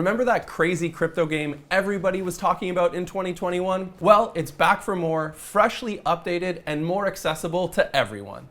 Remember that crazy crypto game everybody was talking about in 2021? Well, it's back for more, freshly updated and more accessible to everyone.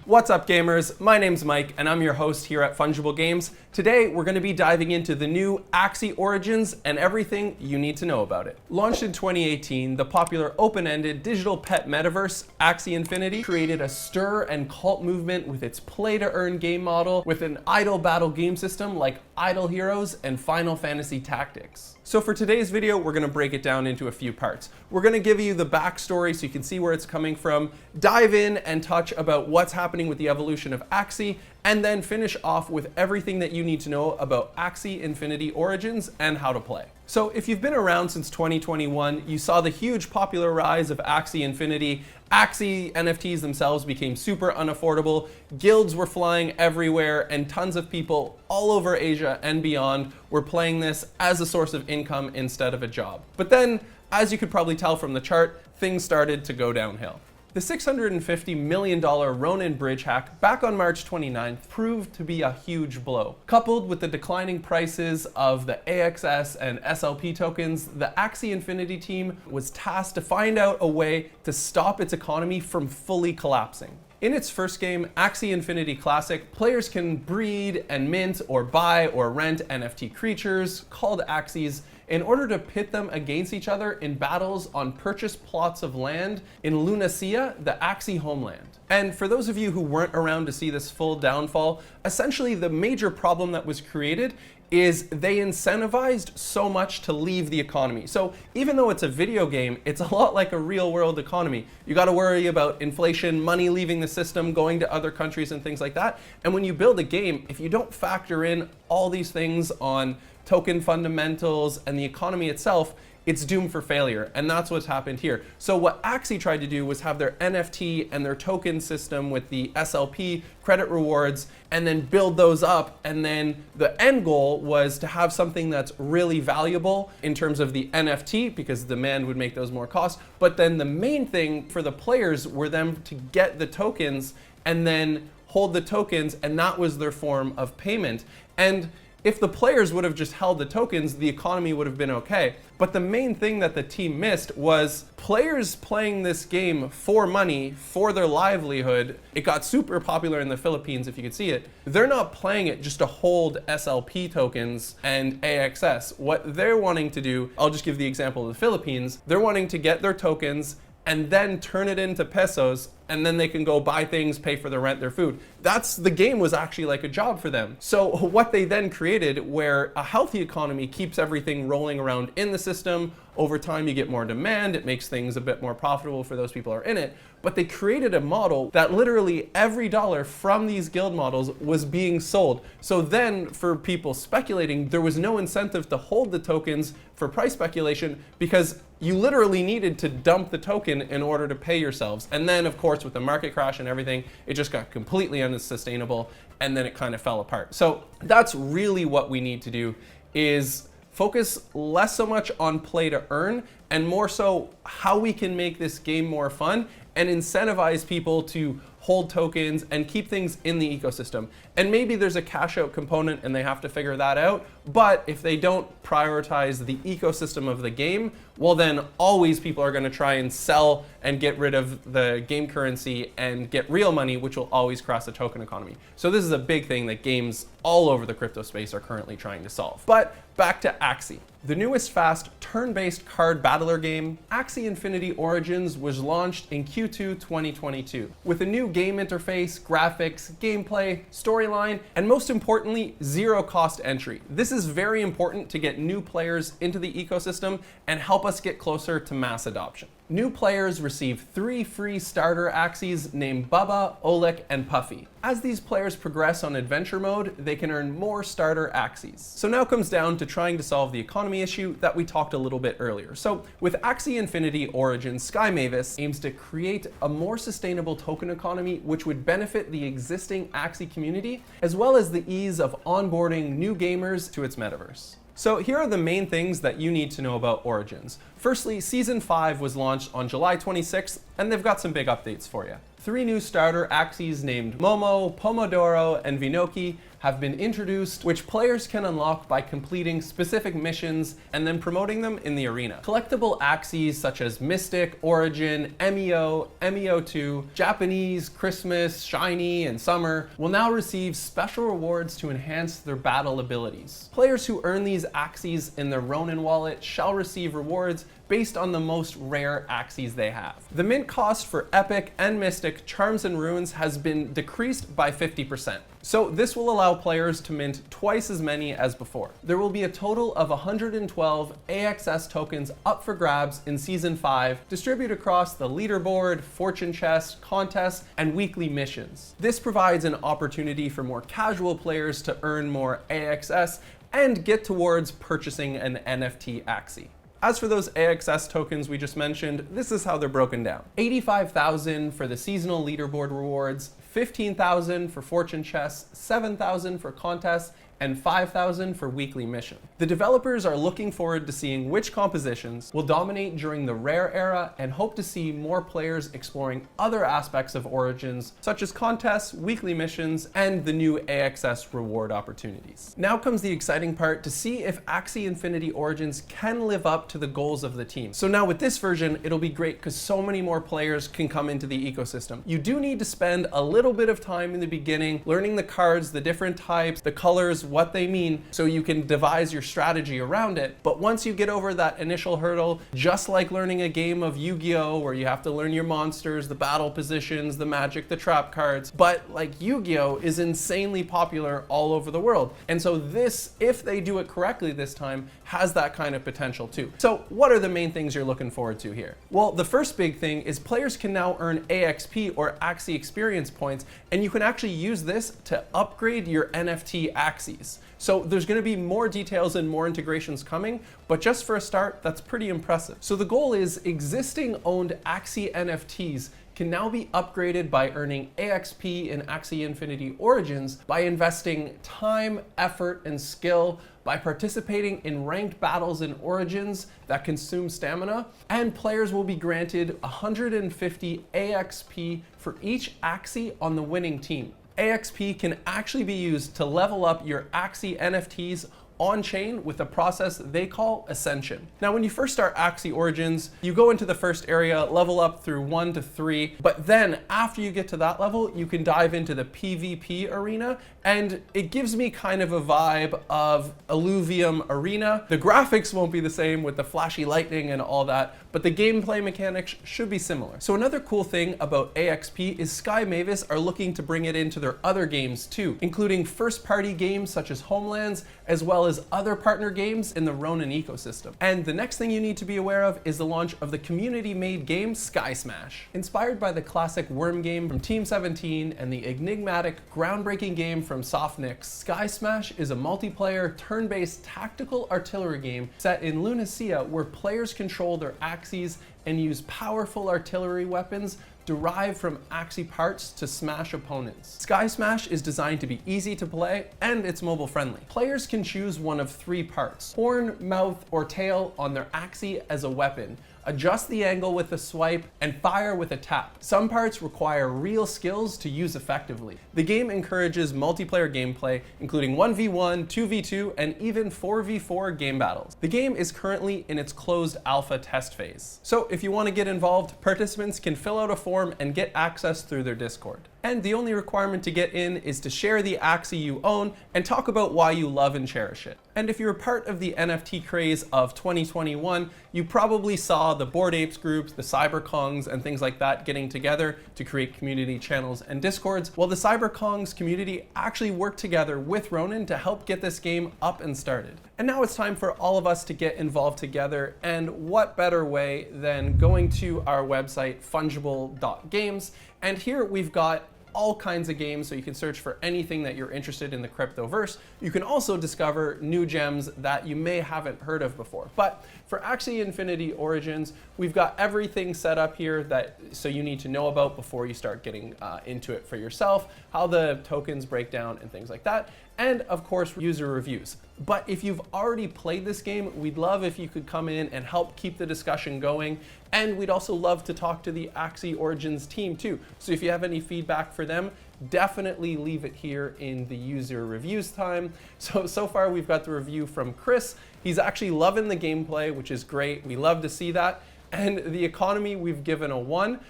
What's up, gamers? My name's Mike, and I'm your host here at Fungible Games. Today, we're going to be diving into the new Axie Origins and everything you need to know about it. Launched in 2018, the popular open-ended digital pet metaverse, Axie Infinity, created a stir and cult movement with its play-to-earn game model with an idle battle game system like Idle Heroes and Final Fantasy Tactics. So for today's video, we're going to break it down into a few parts. We're going to give you the backstory so you can see where it's coming from, dive in and touch about what's happening with the evolution of Axie, and then finish off with everything that you need to know about Axie Infinity Origins and how to play. So if you've been around since 2021, you saw the huge popular rise of Axie Infinity. Axie NFTs themselves became super unaffordable, guilds were flying everywhere, and tons of people all over Asia and beyond were playing this as a source of income instead of a job. But then, as you could probably tell from the chart, things started to go downhill. The $650 million Ronin bridge hack back on March 29th proved to be a huge blow. Coupled with the declining prices of the AXS and SLP tokens, the Axie Infinity team was tasked to find out a way to stop its economy from fully collapsing. In its first game, Axie Infinity Classic, players can breed and mint or buy or rent NFT creatures called Axies in order to pit them against each other in battles on purchased plots of land in Lunacian, the Axie homeland. And for those of you who weren't around to see this full downfall, essentially the major problem that was created is they incentivized so much to leave the economy. So even though it's a video game, it's a lot like a real world economy. You gotta worry about inflation, money leaving the system, going to other countries and things like that. And when you build a game, if you don't factor in all these things on token fundamentals and the economy itself, it's doomed for failure, and that's what's happened here. So what Axie tried to do was have their NFT and their token system with the SLP credit rewards, and then build those up, and then the end goal was to have something that's really valuable in terms of the NFT, because demand would make those more cost, but then the main thing for the players were them to get the tokens and then hold the tokens, and that was their form of payment. And if the players would have just held the tokens, the economy would have been okay. But the main thing that the team missed was players playing this game for money, for their livelihood. It got super popular in the Philippines, if you could see it. They're not playing it just to hold SLP tokens and AXS. What they're wanting to do, I'll just give the example of the Philippines, they're wanting to get their tokens and then turn it into pesos, and then they can go buy things, pay for their rent, their food. The game was actually like a job for them. So what they then created, where a healthy economy keeps everything rolling around in the system, over time you get more demand, it makes things a bit more profitable for those people who are in it, but they created a model that literally every dollar from these guild models was being sold. So then for people speculating, there was no incentive to hold the tokens for price speculation because you literally needed to dump the token in order to pay yourselves. And then of course with the market crash and everything, it just got completely unsustainable, and then it kind of fell apart. So that's really what we need to do, is focus less so much on play to earn and more so how we can make this game more fun and incentivize people to hold tokens and keep things in the ecosystem. And maybe there's a cash out component and they have to figure that out, but if they don't prioritize the ecosystem of the game, well then always people are gonna try and sell and get rid of the game currency and get real money, which will always cross the token economy. So this is a big thing that games all over the crypto space are currently trying to solve. But back to Axie. The newest fast turn-based card battler game, Axie Infinity Origins, was launched in Q2 2022 with a new game interface, graphics, gameplay, storyline, and most importantly, zero cost entry. This is very important to get new players into the ecosystem and help us get closer to mass adoption. New players receive 3 free starter Axies named Bubba, Oleg, and Puffy. As these players progress on adventure mode, they can earn more starter Axies. So now comes down to trying to solve the economy issue that we talked a little bit earlier. So with Axie Infinity Origins, Sky Mavis aims to create a more sustainable token economy which would benefit the existing Axie community, as well as the ease of onboarding new gamers to its metaverse. So here are the main things that you need to know about Origins. Firstly, Season 5 was launched on July 26th, and they've got some big updates for you. 3 new starter Axies named Momo, Pomodoro, and Vinoki have been introduced, which players can unlock by completing specific missions and then promoting them in the arena. Collectible Axies such as Mystic, Origin, MEO, MEO2, Japanese, Christmas, Shiny, and Summer will now receive special rewards to enhance their battle abilities. Players who earn these Axies in their Ronin wallet shall receive rewards based on the most rare Axies they have. The mint cost for Epic and Mystic Charms and Runes has been decreased by 50%. So this will allow players to mint twice as many as before. There will be a total of 112 AXS tokens up for grabs in Season 5, distributed across the leaderboard, fortune chest, contests, and weekly missions. This provides an opportunity for more casual players to earn more AXS and get towards purchasing an NFT Axie. As for those AXS tokens we just mentioned, this is how they're broken down. 85,000 for the seasonal leaderboard rewards, 15,000 for fortune chests, 7,000 for contests, and 5,000 for weekly mission. The developers are looking forward to seeing which compositions will dominate during the rare era and hope to see more players exploring other aspects of Origins, such as contests, weekly missions, and the new AXS reward opportunities. Now comes the exciting part to see if Axie Infinity Origins can live up to the goals of the team. So now with this version, it'll be great because so many more players can come into the ecosystem. You do need to spend a little bit of time in the beginning learning the cards, the different types, the colors, what they mean, so you can devise your strategy around it. But once you get over that initial hurdle, just like learning a game of Yu-Gi-Oh! Where you have to learn your monsters, the battle positions, the magic, the trap cards, but like Yu-Gi-Oh! Is insanely popular all over the world. And so this, if they do it correctly this time, has that kind of potential too. So what are the main things you're looking forward to here? Well, the first big thing is players can now earn AXP or Axie Experience Points, and you can actually use this to upgrade your NFT Axies. So there's going to be more details and more integrations coming, but just for a start, that's pretty impressive. So the goal is existing owned Axie NFTs can now be upgraded by earning AXP in Axie Infinity Origins by investing time, effort, and skill, by participating in ranked battles in Origins that consume stamina, and players will be granted 150 AXP for each Axie on the winning team. AXP can actually be used to level up your Axie NFTs on-chain with a process they call Ascension. Now, when you first start Axie Origins, you go into the first area, level up through 1 to 3, but then after you get to that level, you can dive into the PvP arena, and it gives me kind of a vibe of Illuvium Arena. The graphics won't be the same with the flashy lightning and all that, but the gameplay mechanics should be similar. So another cool thing about AXP is Sky Mavis are looking to bring it into their other games too, including first-party games such as Homelands, as well as other partner games in the Ronin ecosystem. And the next thing you need to be aware of is the launch of the community-made game Sky Smash. Inspired by the classic Worm game from Team 17 and the enigmatic, groundbreaking game from Softnix, Sky Smash is a multiplayer, turn-based tactical artillery game set in Lunacia where players control their Axies and use powerful artillery weapons derived from Axie parts to smash opponents. Sky Smash is designed to be easy to play, and it's mobile friendly. Players can choose one of 3 parts: horn, mouth, or tail on their Axie as a weapon, adjust the angle with a swipe, and fire with a tap. Some parts require real skills to use effectively. The game encourages multiplayer gameplay, including 1v1, 2v2, and even 4v4 game battles. The game is currently in its closed alpha test phase. So if you want to get involved, participants can fill out a form and get access through their Discord. And the only requirement to get in is to share the Axie you own and talk about why you love and cherish it. And if you're part of the NFT craze of 2021, you probably saw the Bored Apes groups, the CyberKongs, and things like that getting together to create community channels and Discords. Well, the CyberKongs community actually worked together with Ronin to help get this game up and started. And now it's time for all of us to get involved together, and what better way than going to our website, fungible.games, and here we've got all kinds of games, so you can search for anything that you're interested in the cryptoverse. You can also discover new gems that you may haven't heard of before. But for Axie Infinity Origins, we've got everything set up here that so you need to know about before you start getting into it for yourself, how the tokens break down and things like that, and of course user reviews. But if you've already played this game, we'd love if you could come in and help keep the discussion going And we'd also love to talk to the Axie Origins team too. So if you have any feedback for them, definitely leave it here in the user reviews time. So far we've got the review from Chris. He's actually loving the gameplay, which is great. We love to see that. And the economy, we've given a 1.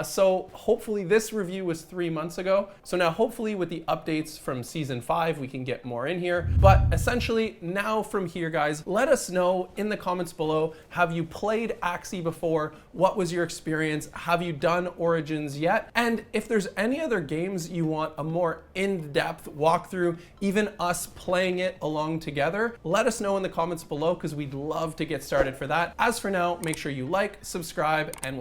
So hopefully this review was 3 months ago. So now hopefully with the updates from season 5, we can get more in here. But essentially now from here, guys, let us know in the comments below, have you played Axie before? What was your experience? Have you done Origins yet? And if there's any other games you want a more in-depth walkthrough, even us playing it along together, let us know in the comments below because we'd love to get started for that. As for now, make sure you like, subscribe, and